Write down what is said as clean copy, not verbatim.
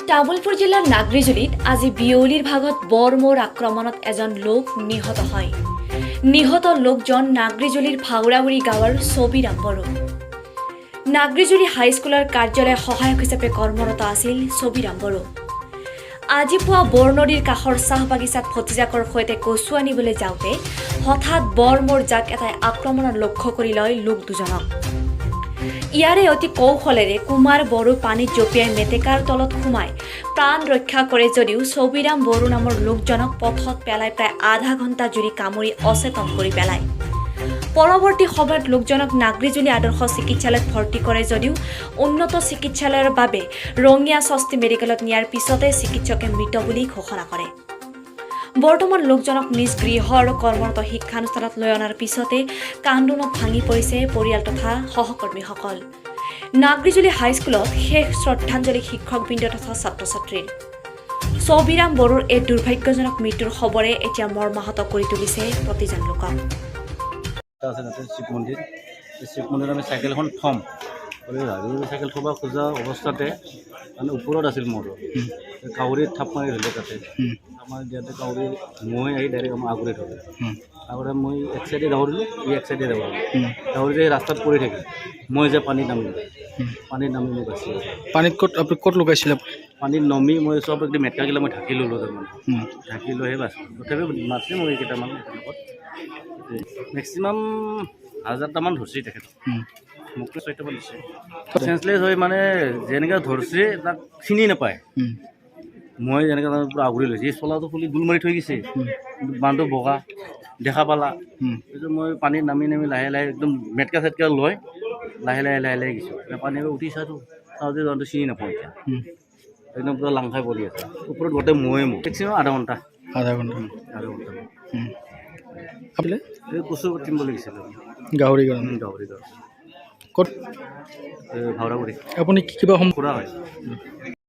তামুলপুৰ জিলাৰ নাগৰিজুলিত আজি বিয়লিৰ ভাগত বৰমোৰ আক্ৰমণত এজন লোক নিহত হয়। নিহত লোকজন নাগৰিজুলিৰ ভাউৰাগুৰি গাঁৱৰ ছবিৰাম বড়ো। নাগৰিজুলি হাইস্কুলৰ কাৰ্যালয় সহায়ক হিচাপে কৰ্মৰত আছিল ছবিৰাম বড়ো। আজি পুৱা বৰ নদীৰ কাষৰ চাহ বাগিচাত ভতিজাকৰ সৈতে কচু আনিবলৈ যাওঁতে হঠাৎ বৰমোৰ জাক এটাই আক্ৰমণৰ লক্ষ্য কৰি লয় লোক দুজনক। ইয়াৰে অতি কৌশলেৰে কুমাৰ বড়ো পানীত জঁপিয়াই মেটেকাৰ তলত সোমাই প্ৰাণ ৰক্ষা কৰে যদিও ছবিৰাম বড়ো নামৰ লোকজনক পথত পেলাই প্ৰায় আধা ঘণ্টা জুৰি কামুৰি অচেতন কৰি পেলায়। পৰৱৰ্তী সময়ত লোকজনক নাগৰিজুলি আদৰ্শ চিকিৎসালয়ত ভৰ্তি কৰে যদিও উন্নত চিকিৎসালয়ৰ বাবে ৰঙিয়া ষষ্ঠী মেডিকেলত নিয়াৰ পিছতে চিকিৎসকে মৃত বুলি ঘোষণা কৰে। বৰ্তমান লোকজনক নিজ গৃহ আৰু কৰ্মৰত শিক্ষানুষ্ঠানত লৈ অনাৰ পিছতে কান্দোনত ভাঙি পৰিছে পৰিয়াল তথা সহকৰ্মীসকল। নাগৰিজুলি হাইস্কুলত শেষ শ্ৰদ্ধাঞ্জলি শিক্ষকবৃন্দ তথা ছাত্ৰ ছাত্ৰীৰ। ছবিৰাম বড়োৰ এই দুৰ্ভাগ্যজনক মৃত্যুৰ খবৰে এতিয়া মৰ্মাহত কৰি তুলিছে প্ৰতিজন লোকক। শিৱ মন্দিৰত আমি চাইকেলখন থ'ম চাইকেল থ'ব খোজা অৱস্থাতে মানে ওপৰত আছিল মোৰ কাউৰীত থাপ মাৰি ধৰিলে তাতে আমাৰ দিয়াতে কাউৰী মই আহি ডাইৰেক্ট আমাৰ আগতে থ'লে আগতে মই এক চাইডে দৌৰিলোঁ এক চাইডে দৌৰিলে ৰাস্তাত পৰি থাকিল মই যে পানীত নামিলোঁ মই বাচি পানীত ক'ত লগাইছিলে পানীত নমি মই চব একদম মেটকাগিলা মই ঢাকি ল'লোঁ তাৰমানে ঢাকি লৈহে বাচিলোঁ তথাপিও মাছে মই কেইটামান লগত মেক্সিমাম 1000টামান ধৰিছে তেখেত মোকতো 6টামান দিছে চেঞ্চলেছ হৈ মানে যেনেকৈ ধৰিছে তাক চিনি নাপায় মই যেনেকৈ তাৰ পৰা আগুৰি লৈছোঁ এই চলাটো খুলি দোল মাৰি থৈ গৈছে বান্ধটো বগা দেখা পালা তাৰপিছত মই পানীত নামি লাহে লাহে একদম মেটকা চেটকা লৈ লাহে লাহে গৈছোঁ পানী উঠি চাইছোঁ চাওঁতে যাওঁতে চিনি নাপাওঁ এতিয়া একদম পূৰা লাং খাই পৰি আছে ওপৰত গোটেই ময়ে মোক মেক্সিমাম আধা ঘণ্টা এই কচু কাটিম বুলি গৈছিলোঁ গাহৰি ক'ত ভাওৰাগুৰি আপুনি কিবা ফুৰা হয়